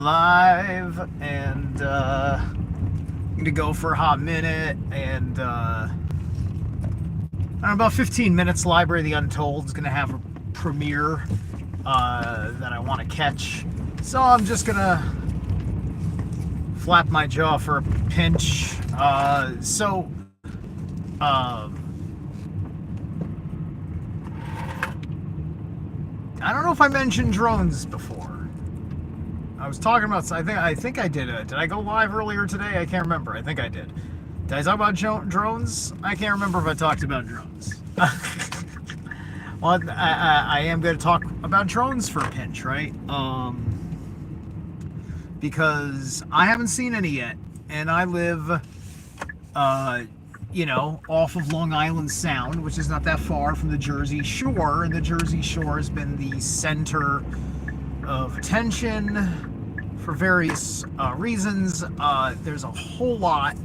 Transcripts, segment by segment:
Live, and I'm gonna go for a hot minute, and in about 15 minutes, Library of the Untold is gonna have a premiere that I want to catch. So I'm just gonna flap my jaw for a pinch. I don't know if I mentioned drones before. I was talking about. I think I did. Did I go live earlier today? I can't remember. I think I did. Did I talk about drones? I can't remember if I talked about drones. Well, I am going to talk about drones for a pinch, right? Because I haven't seen any yet, and I live, off of Long Island Sound, which is not that far from the Jersey Shore, and the Jersey Shore has been the center of attention for various reasons. There's a whole lot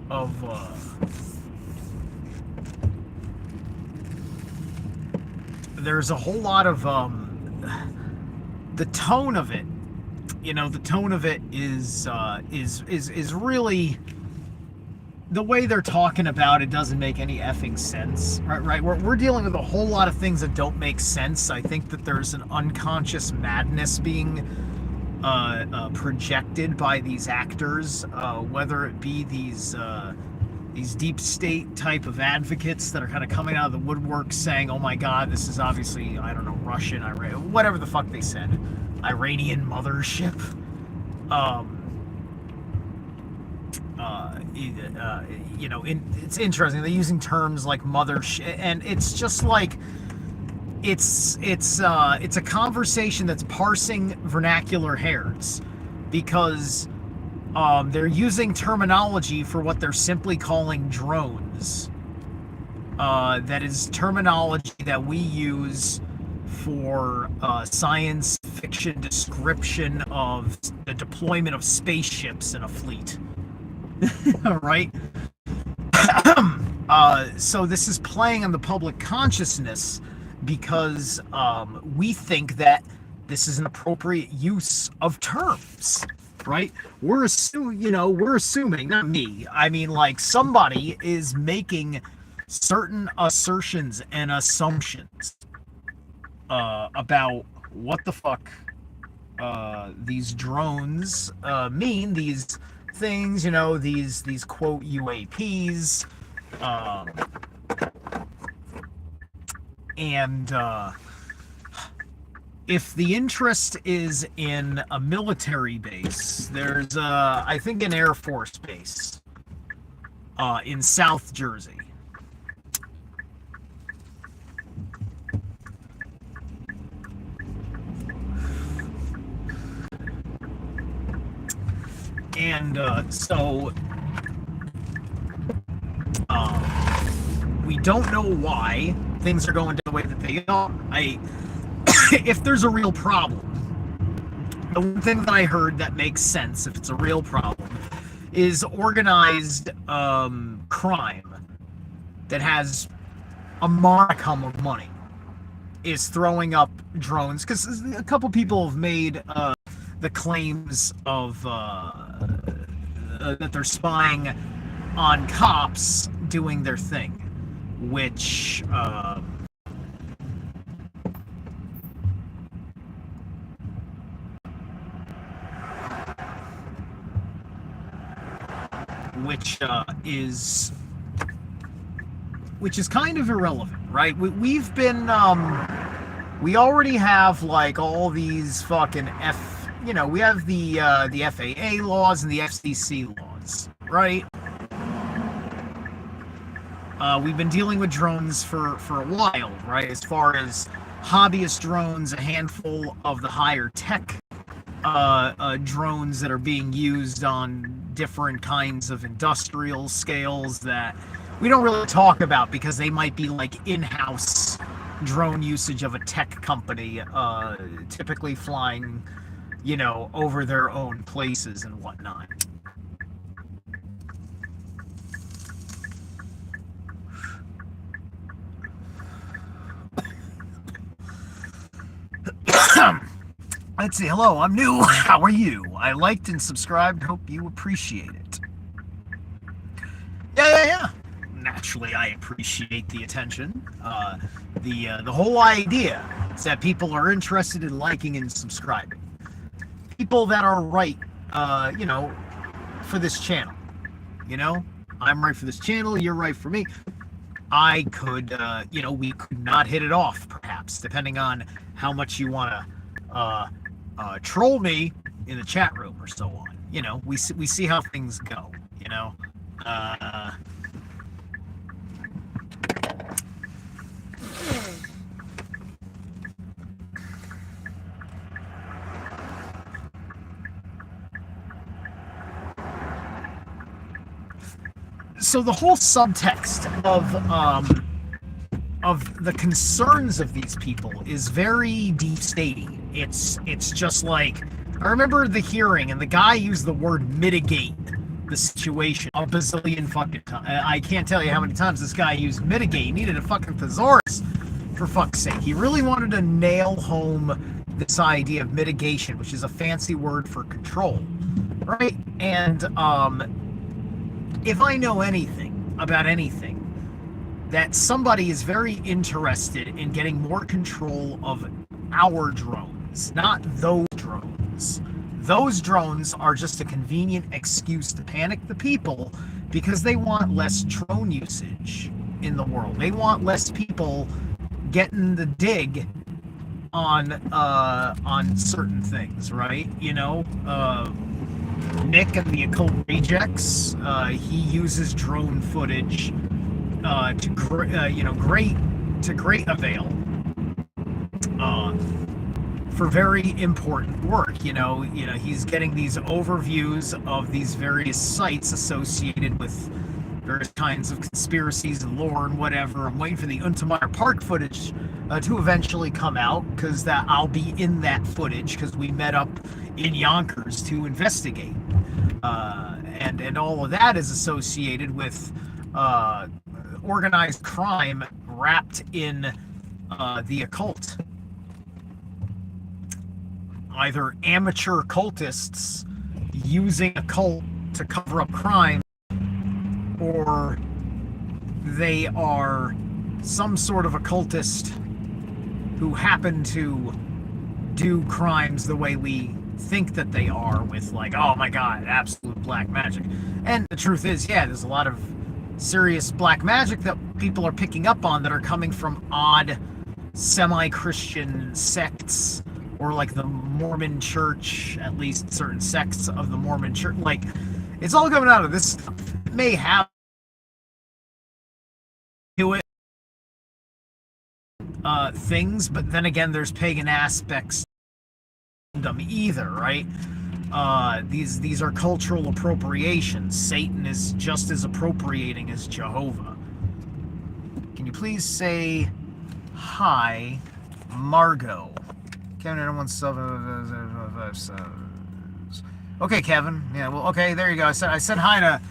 of the tone of it. The tone of it is really, the way they're talking about it doesn't make any effing sense, right? We're dealing with a whole lot of things that don't make sense. I think that there's an unconscious madness being projected by these actors, whether it be these deep state type of advocates that are kind of coming out of the woodwork saying, "Oh my God, this is obviously, I don't know, Russian, Iran, whatever the fuck they said, Iranian mothership." It's interesting. They're using terms like mothership, and it's just like it's a conversation that's parsing vernacular hairs, because they're using terminology for what they're simply calling drones. That is terminology that we use for science fiction description of the deployment of spaceships in a fleet. Right? So this is playing on the public consciousness because we think that this is an appropriate use of terms, right? We're assuming, not me, I mean, like, somebody is making certain assertions and assumptions about what the fuck these drones mean, these things, these quote UAPs, and if the interest is in a military base, there's I think an Air Force base in South Jersey. And so we don't know why things are going the way that they are. If there's a real problem, the one thing that I heard that makes sense, if it's a real problem, is organized crime that has a modicum of money is throwing up drones, because a couple people have made the claims of that they're spying on cops doing their thing, which which is kind of irrelevant, right? We've been we already have, like, all these fucking we have the FAA laws and the FCC laws, right? We've been dealing with drones for a while, right? As far as hobbyist drones, a handful of the higher tech drones that are being used on different kinds of industrial scales that we don't really talk about because they might be like in-house drone usage of a tech company, typically flying, over their own places and whatnot. Let's see. Hello, I'm new. How are you? I liked and subscribed. Hope you appreciate it. Yeah. Naturally, I appreciate the attention. The whole idea is that people are interested in liking and subscribing. People that are right, for this channel. I'm right for this channel. You're right for me. I could, we could not hit it off, perhaps, depending on how much you want to troll me in the chat room or so on. We see how things go. So the whole subtext of the concerns of these people is very deep-stating. It's just like, I remember the hearing, and the guy used the word mitigate the situation a bazillion fucking times. I can't tell you how many times this guy used mitigate. He needed a fucking thesaurus, for fuck's sake. He really wanted to nail home this idea of mitigation, which is a fancy word for control, right? And if I know anything about anything, that somebody is very interested in getting more control of our drones, not those drones. Those drones are just a convenient excuse to panic the people because they want less drone usage in the world. They want less people getting the dig on certain things, right? Nick and the Occult Rejects, he uses drone footage to great avail for very important work. He's getting these overviews of these various sites associated with various kinds of conspiracies and lore and whatever. I'm waiting for the Untermeyer Park footage to eventually come out, because I'll be in that footage, because we met up in Yonkers to investigate, and all of that is associated with organized crime wrapped in the occult. Either amateur cultists using a cult to cover up crime, or they are some sort of occultist who happen to do crimes the way we think that they are, with like, oh my god, absolute black magic. And the truth is, yeah, there's a lot of serious black magic that people are picking up on that are coming from odd semi-Christian sects, or like the Mormon Church, at least certain sects of the Mormon Church. Like, it's all coming out of this stuff. It may have to it things, but then again, there's pagan aspects to them either, right? These are cultural appropriations. Satan is just as appropriating as Jehovah. Can you please say hi, Margot? Kevin, 117. Okay, Kevin. Yeah, well, okay, there you go. I said hi to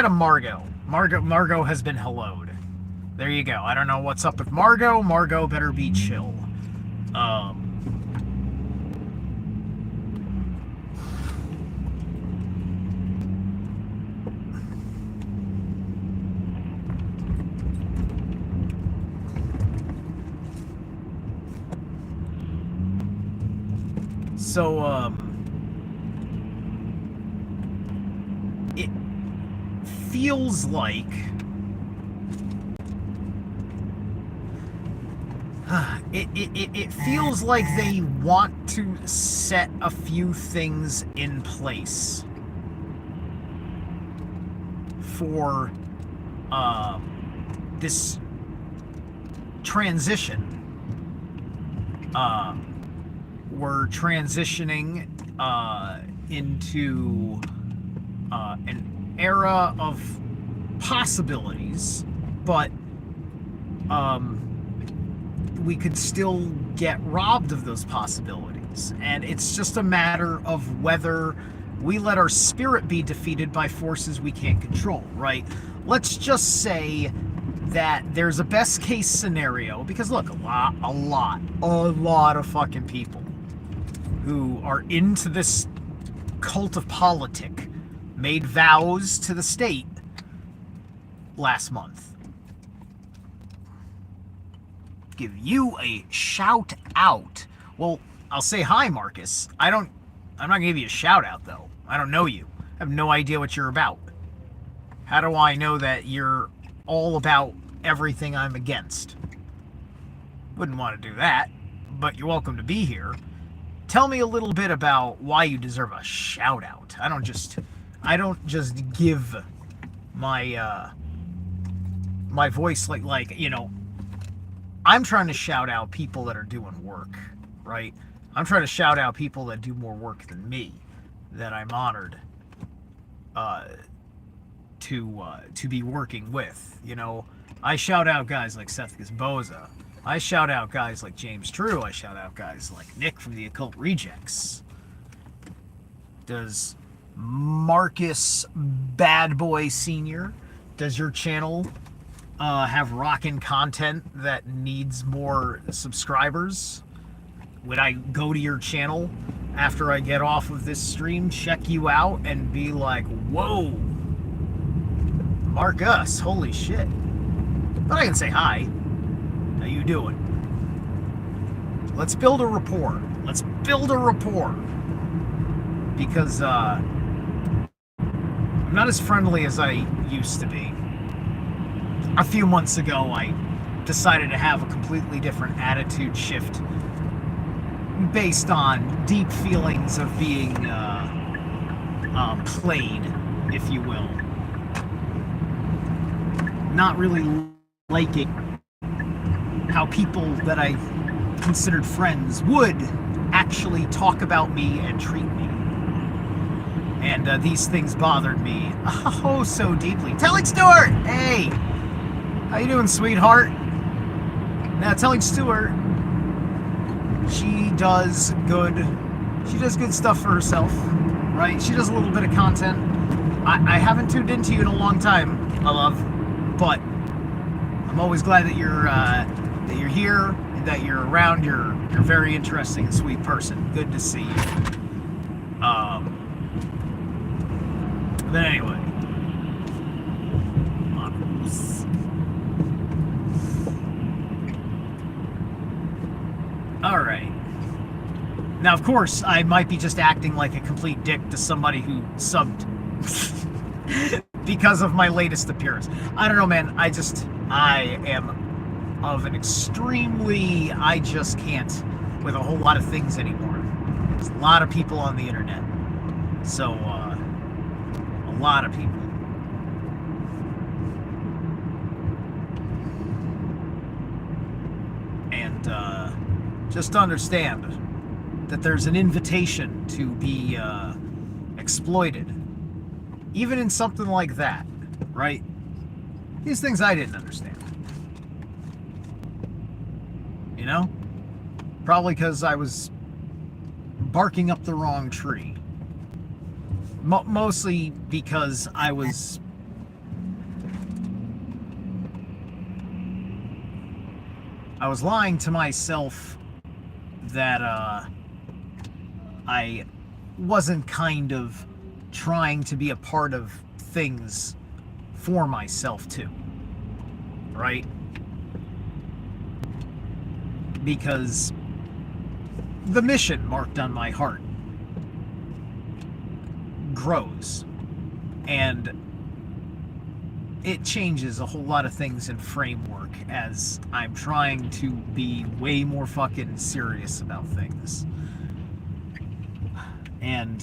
Margot. Margot has been helloed. There you go. I don't know what's up with Margot. Margot better be chill. So, it feels like it feels like they want to set a few things in place for this transition. We're transitioning into an era of possibilities, but we could still get robbed of those possibilities. And it's just a matter of whether we let our spirit be defeated by forces we can't control, right? Let's just say that there's a best case scenario, because look, a lot of fucking people who are into this cult of politic made vows to the state last month. Give you a shout out. Well, I'll say hi, Marcus. I'm not gonna give you a shout out though. I don't know you. I have no idea what you're about. How do I know that you're all about everything I'm against? Wouldn't want to do that, but you're welcome to be here. Tell me a little bit about why you deserve a shout out. I don't just give my my voice like I'm trying to shout out people that are doing work, right? I'm trying to shout out people that do more work than me, that I'm honored to be working with. I shout out guys like Seth Gizboza. I shout out guys like James True. I shout out guys like Nick from the Occult Rejects. Does Marcus Bad Boy Sr., does your channel have rockin' content that needs more subscribers? Would I go to your channel after I get off of this stream, check you out, and be like, whoa, Marcus, holy shit. But I can say hi. How you doing? Let's build a rapport. Because I'm not as friendly as I used to be. A few months ago, I decided to have a completely different attitude shift based on deep feelings of being played, if you will. Not really liking how people that I considered friends would actually talk about me and treat me. And these things bothered me oh so deeply. Telling Stewart! Hey! How you doing, sweetheart? Now, Telling Stewart, she does good stuff for herself, right? She does a little bit of content. I haven't tuned into you in a long time, my love, but I'm always glad that you're here and that you're around. You're a very interesting and sweet person. Good to see you. But anyway, all right. Now, of course, I might be just acting like a complete dick to somebody who subbed because of my latest appearance. I don't know, man. I am of an extremely, I just can't with a whole lot of things anymore. There's a lot of people on the internet. So, a lot of people. And, just understand that there's an invitation to be exploited, even in something like that, right? These things I didn't understand. Probably because I was barking up the wrong tree. Mostly because I was lying to myself that I wasn't kind of trying to be a part of things for myself too, right? Because the mission marked on my heart grows, and it changes a whole lot of things in framework as I'm trying to be way more fucking serious about things. And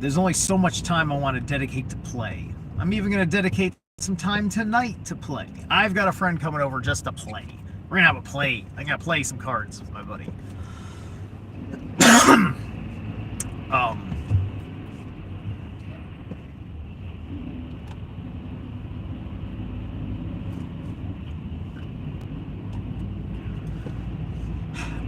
there's only so much time I want to dedicate to play. I'm even going to dedicate some time tonight to play. I've got a friend coming over just to play. We're gonna have a play. I'm gonna play some cards with my buddy.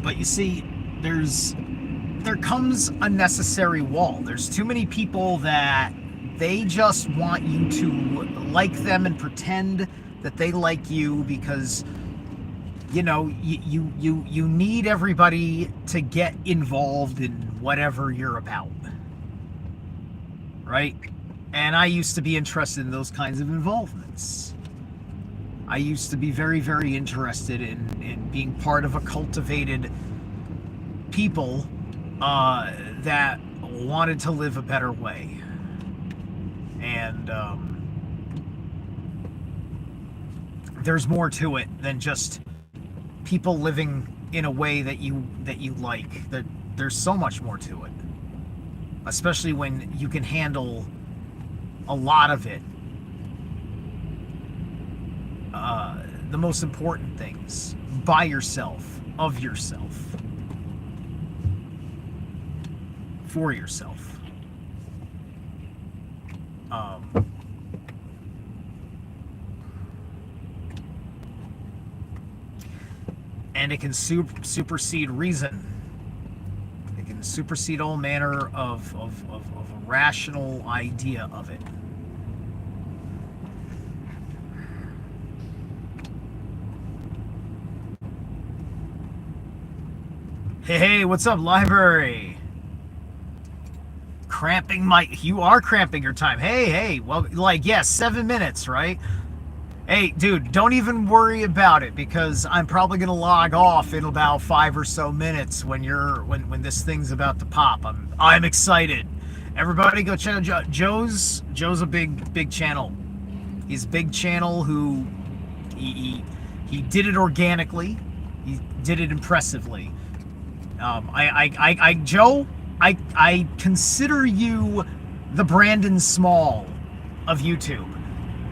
But you see, there comes a necessary wall. There's too many people that they just want you to like them and pretend that they like you because you need everybody to get involved in whatever you're about, right? And I used to be interested in those kinds of involvements. I used to be very, very interested in being part of a cultivated people that wanted to live a better way. And there's more to it than just people living in a way that you like. There's so much more to it, especially when you can handle a lot of it. The most important things by yourself, of yourself, for yourself. And it can supersede reason. It can supersede all manner of a rational idea of it. Hey, what's up, library? Cramping you are cramping your time. Hey, well, like, yes, 7 minutes, right? Hey, dude, don't even worry about it, because I'm probably gonna log off in about 5 or so minutes when this thing's about to pop. I'm excited. Everybody go check out Joe's a big channel. He's a big channel who he did it organically. He did it impressively. Joe, I consider you the Brandon Small of YouTube.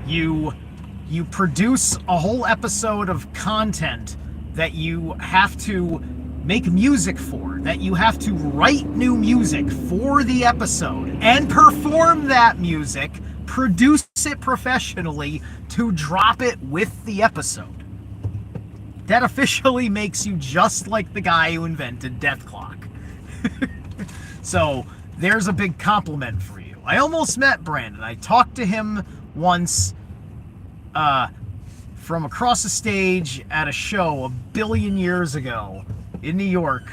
You produce a whole episode of content that you have to make music for, that you have to write new music for the episode and perform that music, produce it professionally to drop it with the episode. That officially makes you just like the guy who invented Dethklok. So there's a big compliment for you. I almost met Brandon. I talked to him once from across the stage at a show a billion years ago in New York.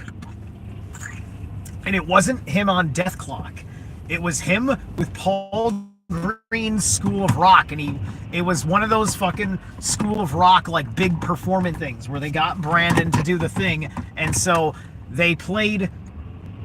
And it wasn't him on Dethklok. It was him with Paul Green's School of Rock, and it was one of those fucking School of Rock, like, big performance things where they got Brandon to do the thing, and so they played.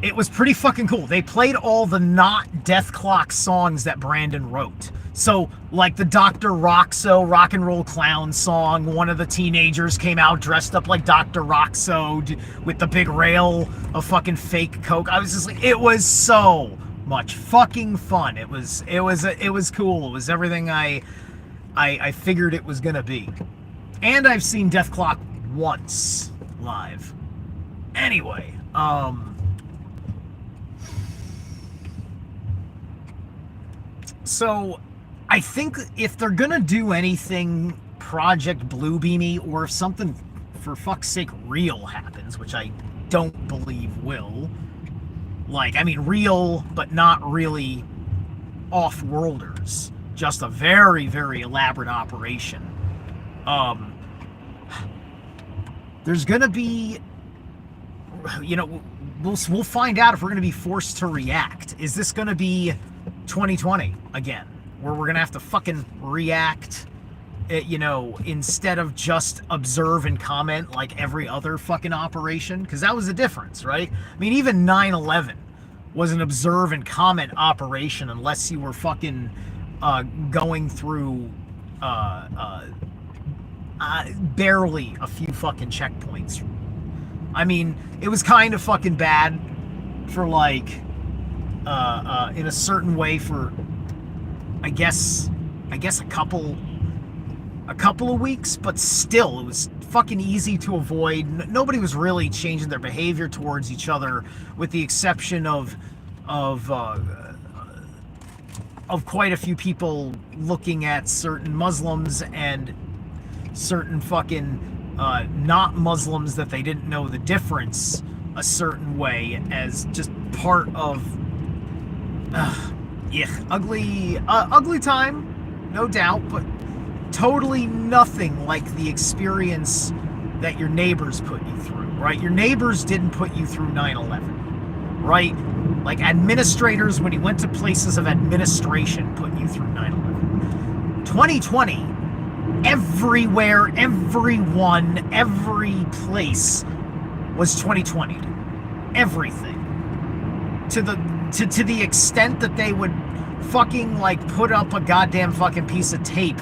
It was pretty fucking cool. They played all the not Dethklok songs that Brandon wrote. So, like the Dr. Roxo Rock and Roll Clown song, one of the teenagers came out dressed up like Dr. Roxo with the big rail of fucking fake coke. I was just like, it was so much fucking fun. It was cool. It was everything I figured it was gonna be. And I've seen Dethklok once live. Anyway, so I think if they're gonna do anything Project Bluebeamy, or if something for fuck's sake real happens, which I don't believe will. Like, I mean, real, but not really off-worlders. Just a very, very elaborate operation. There's gonna be, we'll find out if we're gonna be forced to react. Is this gonna be 2020 again, where we're gonna have to fucking react, instead of just observe and comment like every other fucking operation? Because that was the difference, right? I mean, even 9/11 was an observe and comment operation, unless you were fucking going through barely a few fucking checkpoints. I mean, it was kind of fucking bad for, like, in a certain way, for I guess a couple of weeks, but still, it was fucking easy to avoid. Nobody was really changing their behavior towards each other, with the exception of quite a few people looking at certain Muslims and certain fucking not Muslims that they didn't know the difference a certain way, as just part of ugly time, no doubt, but totally nothing like the experience that your neighbors put you through, right? Your neighbors didn't put you through 9/11, right? Like administrators, when you went to places of administration, put you through 9/11. 2020, everywhere, everyone, every place was 2020. Everything. To the extent that they would fucking like put up a goddamn fucking piece of tape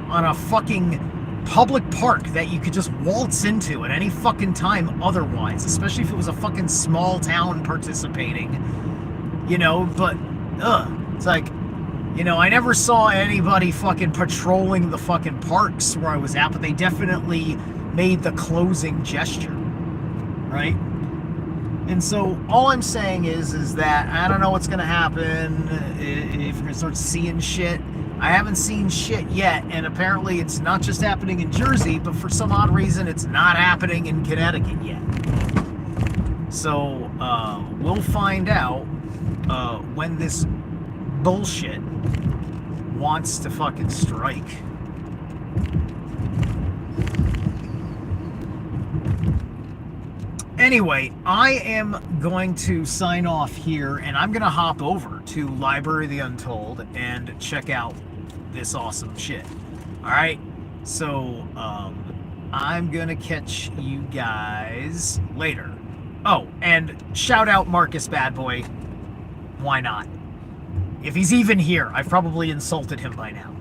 on a fucking public park that you could just waltz into at any fucking time otherwise, especially if it was a fucking small town participating, you know, but it's like, you know, I never saw anybody fucking patrolling the fucking parks where I was at, but they definitely made the closing gesture, right? And so all I'm saying is that I don't know what's going to happen, if we're going to start seeing shit. I haven't seen shit yet, and apparently it's not just happening in Jersey, but for some odd reason it's not happening in Connecticut yet. So we'll find out when this bullshit wants to fucking strike. Anyway, I am going to sign off here, and I'm going to hop over to Library of the Untold and check out this awesome shit. Alright? So, I'm going to catch you guys later. Oh, and shout out Marcus Badboy. Why not? If he's even here, I've probably insulted him by now.